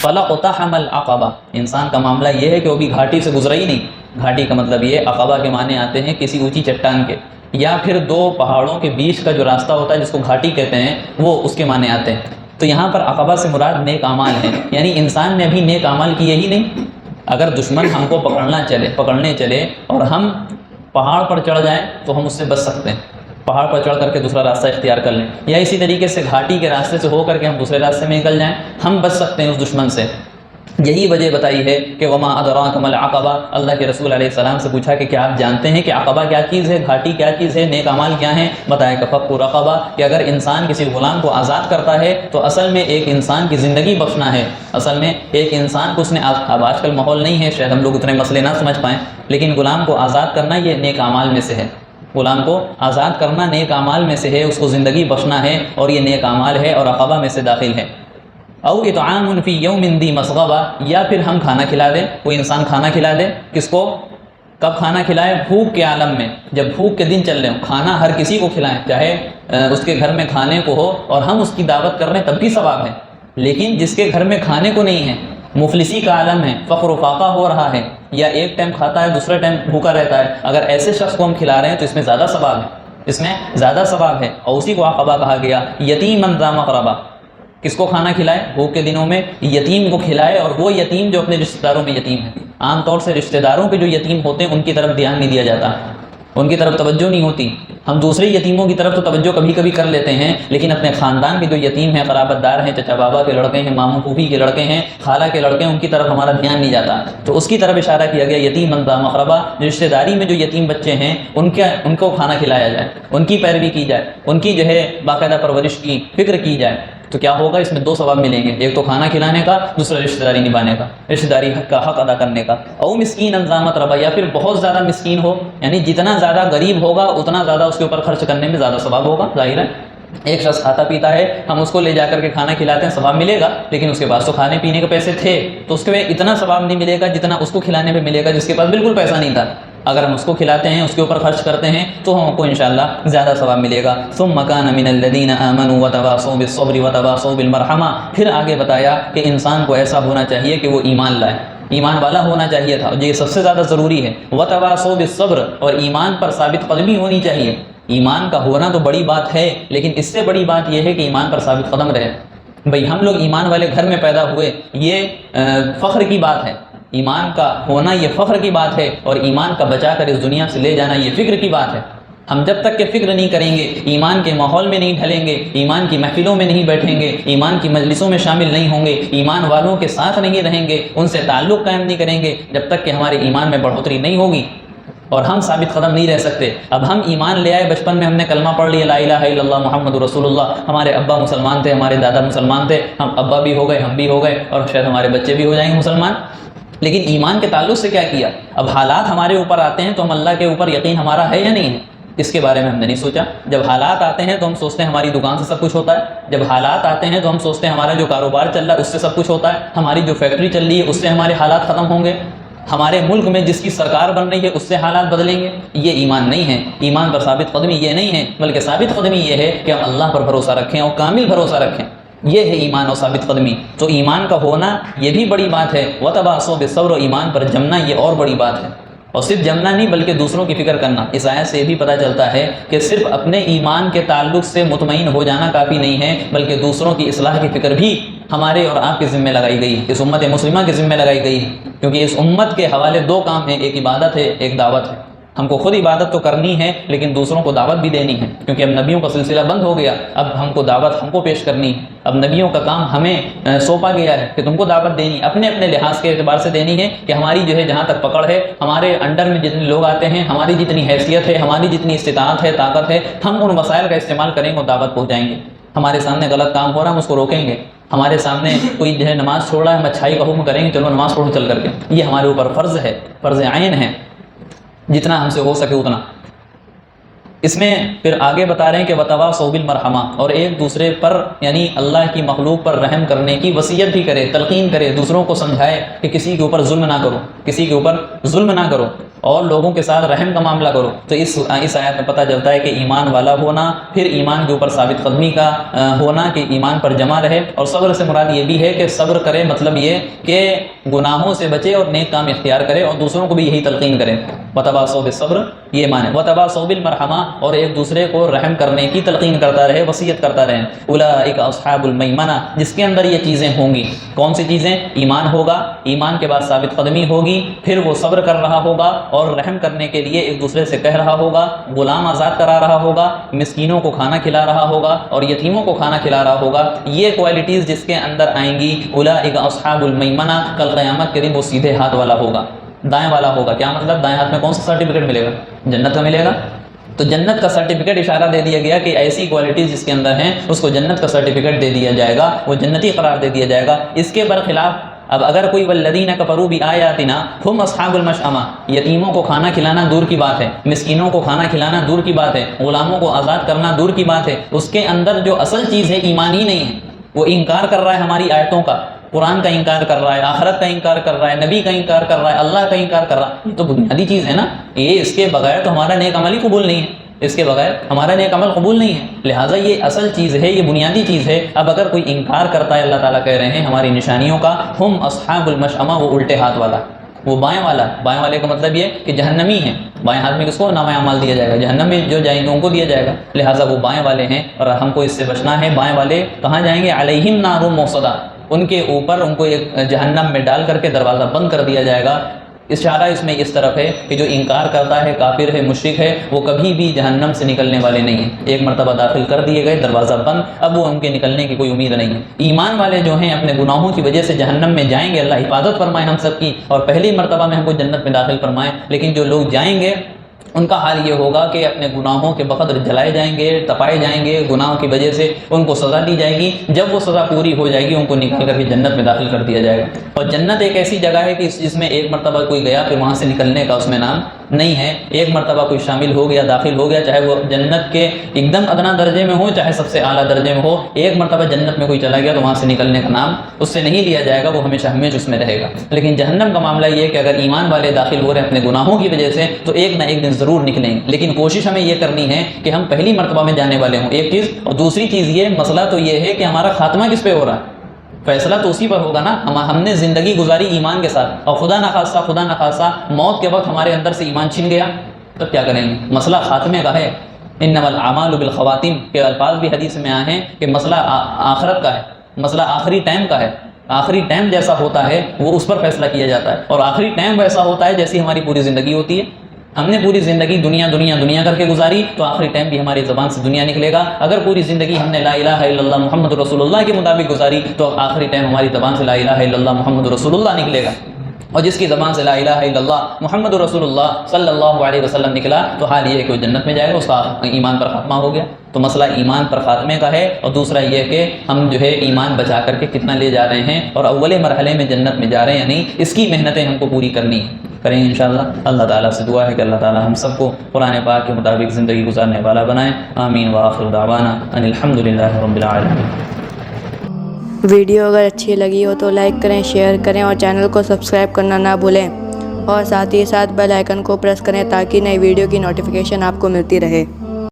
فَلَقْتَحَمَ الْعَقَبَةَ، انسان کا معاملہ یہ ہے کہ وہ بھی گھاٹی سے گزرا ہی نہیں۔ گھاٹی کا مطلب یہ عقبہ کے معنی آتے ہیں کسی اونچی چٹان کے، یا پھر دو پہاڑوں کے بیچ کا جو راستہ ہوتا ہے جس کو گھاٹی کہتے ہیں وہ اس کے معنی آتے ہیں۔ تو یہاں پر عقبہ سے مراد نیک اعمال ہیں، یعنی انسان نے ابھی نیک اعمال کیے ہی نہیں۔ اگر دشمن ہم کو پکڑنے چلے اور ہم پہاڑ پر چڑھ جائیں تو ہم اس سے بچ سکتے ہیں، پہاڑ پر چڑھ کر کے دوسرا راستہ اختیار کر لیں، یا اسی طریقے سے گھاٹی کے راستے سے ہو کر کے ہم دوسرے راستے میں نکل جائیں، ہم بچ سکتے ہیں اس دشمن سے۔ یہی وجہ بتائی ہے کہ وما ادراک ما العقبہ، اللہ کے رسول علیہ السلام سے پوچھا کہ کیا آپ جانتے ہیں کہ عقبہ کیا چیز ہے، گھاٹی کیا چیز ہے، نیک اعمال کیا ہیں؟ بتایا کہ فک رقبہ، کہ اگر انسان کسی غلام کو آزاد کرتا ہے تو اصل میں ایک انسان کی زندگی بخشنا ہے۔ اصل میں ایک انسان کو اس نے اب آج کل ماحول نہیں ہے، شاید ہم لوگ اتنے مسئلے نہ سمجھ پائیں، لیکن غلام کو آزاد کرنا یہ نیک اعمال میں سے ہے۔ غلام کو آزاد کرنا نیک اعمال میں سے ہے، اس کو زندگی بخشنا ہے، اور یہ نیک اعمال ہے اور عقبہ میں سے داخل ہے۔ او اطعام فی یوم ذی مسغبہ، یا پھر ہم کھانا کھلا دیں، کوئی انسان کھانا کھلا دے، کس کو؟ کب کھانا کھلائے؟ بھوک کے عالم میں، جب بھوک کے دن چل رہے ہوں، کھانا ہر کسی کو کھلائیں، چاہے اس کے گھر میں کھانے کو ہو اور ہم اس کی دعوت کر رہے ہیں تب بھی ثواب ہے، لیکن جس کے گھر میں کھانے کو نہیں ہے، مفلسی کا عالم ہے، فقر و فاقہ ہو رہا ہے، یا ایک ٹائم کھاتا ہے دوسرے ٹائم بھوکا رہتا ہے، اگر ایسے شخص کو ہم کھلا رہے ہیں تو اس میں زیادہ ثواب ہے، اس میں زیادہ ثواب ہے۔ اور اسی کو عقبہ کہا گیا۔ یتیما ذا مقربہ، کس کو کھانا کھلائے؟ بھوک کے دنوں میں یتیم کو کھلائے، اور وہ یتیم جو اپنے رشتہ داروں میں یتیم ہے۔ عام طور سے رشتہ داروں کے جو یتیم ہوتے ہیں ان کی طرف دھیان نہیں دیا جاتا، ان کی طرف توجہ نہیں ہوتی۔ ہم دوسرے یتیموں کی طرف تو توجہ کبھی کبھی کر لیتے ہیں، لیکن اپنے خاندان کے جو یتیم ہیں، قرابت دار ہیں، چچا بابا کے لڑکے ہیں، ماموں پھوپھی کے لڑکے ہیں، خالہ کے لڑکے ہیں، ان کی طرف ہمارا دھیان نہیں جاتا، تو اس کی طرف اشارہ کیا گیا یتیم ذا مقربہ، رشتہ داری میں جو یتیم بچے ہیں ان کو کھانا کھلایا جائے، ان کی پیروی کی جائے، ان کی جو ہے باقاعدہ پرورش کی فکر کی جائے، تو کیا ہوگا؟ اس میں دو ثواب ملیں گے، ایک تو کھانا کھلانے کا، دوسرا رشتہ داری نبھانے کا، رشتہ داری کا حق ادا کرنے کا۔ او مسکین ذا متربہ، یا پھر بہت زیادہ مسکین ہو، یعنی جتنا زیادہ غریب ہوگا اتنا زیادہ اس کے اوپر خرچ کرنے میں زیادہ ثواب ہوگا، ظاہر ہے۔ ایک شخص کھاتا پیتا ہے، ہم اس کو لے جا کر کے کھانا کھلاتے ہیں، ثواب ملے گا، لیکن اس کے پاس تو کھانے پینے کے پیسے تھے، تو اس کے اتنا ثواب نہیں ملے گا جتنا اس کو کھلانے پہ ملے گا جس کے پاس بالکل پیسہ نہیں تھا۔ اگر ہم اس کو کھلاتے ہیں، اس کے اوپر خرچ کرتے ہیں، تو ہم کو انشاءاللہ زیادہ ثواب ملے گا۔ ثم كان من الذين آمنوا وتواصوا بالصبر وتواصوا بالمرحمہ، پھر آگے بتایا کہ انسان کو ایسا ہونا چاہیے کہ وہ ایمان لائے، ایمان والا ہونا چاہیے تھا، یہ سب سے زیادہ ضروری ہے۔ وتواصوا بالصبر، اور ایمان پر ثابت قدمی ہونی چاہیے۔ ایمان کا ہونا تو بڑی بات ہے، لیکن اس سے بڑی بات یہ ہے کہ ایمان پر ثابت قدم رہے۔ بھئی ہم لوگ ایمان والے گھر میں پیدا ہوئے، یہ فخر کی بات ہے، ایمان کا ہونا یہ فخر کی بات ہے، اور ایمان کا بچا کر اس دنیا سے لے جانا یہ فکر کی بات ہے۔ ہم جب تک کہ فکر نہیں کریں گے، ایمان کے ماحول میں نہیں ڈھلیں گے، ایمان کی محفلوں میں نہیں بیٹھیں گے، ایمان کی مجلسوں میں شامل نہیں ہوں گے، ایمان والوں کے ساتھ نہیں رہیں گے، ان سے تعلق قائم نہیں کریں گے، جب تک کہ ہمارے ایمان میں بڑھوتری نہیں ہوگی، اور ہم ثابت قدم نہیں رہ سکتے۔ اب ہم ایمان لے آئے، بچپن میں ہم نے کلمہ پڑھ لیا لا الہ الا اللہ محمد رسول اللہ، ہمارے ابا مسلمان تھے، ہمارے دادا مسلمان تھے، ہم ابا بھی ہو گئے، ہم بھی ہو گئے، اور شاید ہمارے بچے بھی ہو جائیں گے مسلمان، لیکن ایمان کے تعلق سے کیا کیا؟ اب حالات ہمارے اوپر آتے ہیں تو ہم اللہ کے اوپر یقین ہمارا ہے یا نہیں ہے، اس کے بارے میں ہم نے نہیں سوچا۔ جب حالات آتے ہیں تو ہم سوچتے ہیں ہماری دکان سے سب کچھ ہوتا ہے، جب حالات آتے ہیں تو ہم سوچتے ہیں ہمارا جو کاروبار چل رہا ہے اس سے سب کچھ ہوتا ہے، ہماری جو فیکٹری چل رہی ہے اس سے ہمارے حالات ختم ہوں گے، ہمارے ملک میں جس کی سرکار بن رہی ہے اس سے حالات بدلیں گے۔ یہ ایمان نہیں ہے، ایمان پر ثابت قدمی یہ نہیں ہے، بلکہ ثابت قدمی یہ ہے کہ ہم اللہ پر بھروسہ رکھیں اور کامل بھروسہ رکھیں، یہ ہے ایمان اور ثابت قدمی۔ تو ایمان کا ہونا یہ بھی بڑی بات ہے، وتواصوا بالصبر، ایمان پر جمنا یہ اور بڑی بات ہے، اور صرف جمنا نہیں بلکہ دوسروں کی فکر کرنا۔ اس آیت سے یہ بھی پتہ چلتا ہے کہ صرف اپنے ایمان کے تعلق سے مطمئن ہو جانا کافی نہیں ہے، بلکہ دوسروں کی اصلاح کی فکر بھی ہمارے اور آپ کے ذمہ لگائی گئی ہے، اس امت مسلمہ کے ذمہ لگائی گئی ہے، کیونکہ اس امت کے حوالے دو کام ہیں، ایک عبادت ہے، ایک دعوت ہے۔ ہم کو خود عبادت تو کرنی ہے لیکن دوسروں کو دعوت بھی دینی ہے، کیونکہ اب نبیوں کا سلسلہ بند ہو گیا، اب ہم کو دعوت ہم کو پیش کرنی ہے، اب نبیوں کا کام ہمیں سونپا گیا ہے کہ تم کو دعوت دینی، اپنے اپنے لحاظ کے اعتبار سے دینی ہے، کہ ہماری جو ہے جہاں تک پکڑ ہے، ہمارے انڈر میں جتنے لوگ آتے ہیں، ہماری جتنی حیثیت ہے، ہماری جتنی استطاعت ہے، طاقت ہے، ہم ان وسائل کا استعمال کریں گے اور دعوت پہنچائیں گے۔ ہمارے سامنے غلط کام ہو رہا ہے ہم اس کو روکیں گے، ہمارے سامنے کوئی جو ہے نماز چھوڑ رہا ہے ہم اچھائی کا حکم کریں گے، چلو نماز پڑھو چل کر کے، یہ ہمارے اوپر فرض ہے، فرض عین ہے، جتنا ہم سے ہو سکے اتنا۔ اس میں پھر آگے بتا رہے ہیں کہ وتواصوا بالمرحمہ، اور ایک دوسرے پر یعنی اللہ کی مخلوق پر رحم کرنے کی وصیت بھی کرے، تلقین کرے، دوسروں کو سمجھائے کہ کسی کے اوپر ظلم نہ کرو، کسی کے اوپر ظلم نہ کرو۔ اور لوگوں کے ساتھ رحم کا معاملہ کرو۔ تو اس آیت میں پتہ چلتا ہے کہ ایمان والا ہونا، پھر ایمان کے اوپر ثابت قدمی کا ہونا کہ ایمان پر جمع رہے، اور صبر سے مراد یہ بھی ہے کہ صبر کرے، مطلب یہ کہ گناہوں سے بچے اور نیک کام اختیار کرے اور دوسروں کو بھی یہی تلقین کرے۔ وتواصوا بالصبر، یہ معنی وتواصوا بالمرحمہ، اور ایک دوسرے کو رحم کرنے کی تلقین کرتا رہے، وصیت کرتا رہے۔ اولئک اصحاب المیمنہ، جس کے اندر یہ چیزیں ہوں گی۔ کون سی چیزیں؟ ایمان ہوگا، ایمان کے بعد ثابت قدمی ہوگی، پھر وہ صبر کر رہا ہوگا اور رحم کرنے کے لیے ایک دوسرے سے کہہ رہا ہوگا، غلام آزاد کرا رہا ہوگا، مسکینوں کو کھانا کھلا رہا ہوگا اور یتیموں کو کھانا کھلا رہا ہوگا۔ یہ کوالٹیز جس کے اندر آئیں گی، اولئک اصحاب المیمنہ، کل قیامت کے دن وہ سیدھے ہاتھ والا ہوگا، دائیں والا ہوگا۔ کیا مطلب؟ دائیں ہاتھ میں کون سا سرٹیفکیٹ ملے گا؟ جنت کا ملے گا۔ تو جنت کا سرٹیفکیٹ اشارہ دے دیا گیا کہ ایسی کوالٹیز جس کے اندر ہیں اس کو جنت کا سرٹیفکیٹ دے دیا جائے گا، وہ جنتی قرار دے دیا جائے گا۔ اس کے برخلاف اب اگر کوئی والذین کفروا بآیاتنا ہم اصحاب المشأمہ، یتیموں کو کھانا کھلانا دور کی بات ہے، مسکینوں کو کھانا کھلانا دور کی بات ہے، غلاموں کو آزاد کرنا دور کی بات ہے، اس کے اندر جو اصل چیز ہے ایمان ہی نہیں ہے، وہ انکار کر رہا ہے ہماری آیتوں کا، قرآن کا انکار کر رہا ہے، آخرت کا انکار کر رہا ہے، نبی کا انکار کر رہا ہے، اللہ کا انکار کر رہا ہے۔ یہ تو بنیادی چیز ہے نا، یہ اس کے بغیر تو ہمارا نیک عمل ہی قبول نہیں ہے، اس کے بغیر ہمارا نیک عمل قبول نہیں ہے، لہٰذا یہ اصل چیز ہے، یہ بنیادی چیز ہے۔ اب اگر کوئی انکار کرتا ہے، اللہ تعالیٰ کہہ رہے ہیں ہماری نشانیوں کا، ہم اصحاب المشأمہ، وہ الٹے ہاتھ والا، وہ بائیں والا۔ بائیں والے کا مطلب یہ کہ جہنمی ہیں، بائیں ہاتھ میں کس کو نامہ اعمال دیا جائے گا؟ جہنم میں جو جائیں گے ان کو دیا جائے گا، لہٰذا وہ بائیں والے ہیں اور ہم کو اس سے بچنا ہے۔ بائیں والے کہاں جائیں گے؟ علیہم نار موصدہ، ان کے اوپر ان کو ایک جہنم میں ڈال کر کے دروازہ بند کر دیا جائے گا۔ اشارہ اس میں اس طرف ہے کہ جو انکار کرتا ہے، کافر ہے، مشرک ہے، وہ کبھی بھی جہنم سے نکلنے والے نہیں ہیں۔ ایک مرتبہ داخل کر دیے گئے، دروازہ بند، اب وہ ان کے نکلنے کی کوئی امید نہیں ہے۔ ایمان والے جو ہیں اپنے گناہوں کی وجہ سے جہنم میں جائیں گے، اللہ حفاظت فرمائے ہم سب کی، اور پہلی مرتبہ میں ہم کو جنت میں داخل فرمائے۔ لیکن جو لوگ جائیں گے ان کا حال یہ ہوگا کہ اپنے گناہوں کے بقدر جلائے جائیں گے، تپائے جائیں گے، گناہوں کی وجہ سے ان کو سزا دی جائے گی۔ جب وہ سزا پوری ہو جائے گی ان کو نکال کر کے جنت میں داخل کر دیا جائے گا۔ اور جنت ایک ایسی جگہ ہے کہ جس میں ایک مرتبہ کوئی گیا پھر وہاں سے نکلنے کا اس میں نام نہیں ہے۔ ایک مرتبہ کوئی شامل ہو گیا، داخل ہو گیا، چاہے وہ جنت کے ایک دم ادنا درجے میں ہو، چاہے سب سے اعلیٰ درجے میں ہو، ایک مرتبہ جنت میں کوئی چلا گیا تو وہاں سے نکلنے کا نام اس سے نہیں لیا جائے گا، وہ ہمیشہ ہمیشہ اس میں رہے گا۔ لیکن جہنم کا معاملہ یہ ہے کہ اگر ایمان والے داخل ہو رہے ہیں اپنے گناہوں کی وجہ سے تو ایک نہ ایک دن ضرور نکلیں گے، لیکن کوشش ہمیں یہ کرنی ہے کہ ہم پہلی مرتبہ میں جانے والے ہوں، ایک چیز۔ اور دوسری چیز یہ مسئلہ تو یہ ہے کہ ہمارا خاتمہ کس پہ ہو رہا ہے، فیصلہ تو اسی پر ہوگا نا۔ ہم نے زندگی گزاری ایمان کے ساتھ، اور خدا نخواستہ موت کے وقت ہمارے اندر سے ایمان چھن گیا، تب کیا کریں گے؟ مسئلہ خاتمے کا ہے۔ انما الاعمال بالخواتیم کے الفاظ بھی حدیث میں آئے ہیں کہ مسئلہ آخرت کا ہے، مسئلہ آخری ٹائم کا ہے۔ آخری ٹائم جیسا ہوتا ہے وہ اس پر فیصلہ کیا جاتا ہے، اور آخری ٹائم ویسا ہوتا ہے جیسی ہماری پوری زندگی ہوتی ہے۔ ہم نے پوری زندگی دنیا کر کے گزاری تو آخری ٹائم بھی ہماری زبان سے دنیا نکلے گا۔ اگر پوری زندگی ہم نے لا الہ الا اللہ محمد رسول اللہ کے مطابق گزاری تو آخری ٹائم ہماری زبان سے لا الہ الا اللہ محمد رسول اللہ نکلے گا، اور جس کی زبان سے لا الہ الا اللہ محمد رسول اللہ صلی اللہ علیہ وسلم نکلا تو حال یہ ہے کہ وہ جنت میں جائے گا، اس کا ایمان پر خاتمہ ہو گیا۔ تو مسئلہ ایمان پر خاتمے کا ہے، اور دوسرا یہ کہ ہم جو ہے ایمان بچا کر کے کتنا لے جا رہے ہیں، اور اولے مرحلے میں جنت میں جا رہے ہیں یا نہیں، اس کی محنتیں ہم کو پوری کرنی ہیں، کریں گے انشاءاللہ۔ اللہ تعالیٰ سے دعا ہے کہ اللہ تعالیٰ ہم سب کو قرآن پاک کے مطابق زندگی گزارنے والا بنائے۔ آمین وآخر دعوانا ان الحمد للہ رب العالمین۔ ویڈیو اگر اچھی لگی ہو تو لائک کریں، شیئر کریں اور چینل کو سبسکرائب کرنا نہ بھولیں، اور ساتھ ہی ساتھ بیل آئیکن کو پریس کریں تاکہ نئی ویڈیو کی نوٹیفیکیشن آپ کو ملتی رہے۔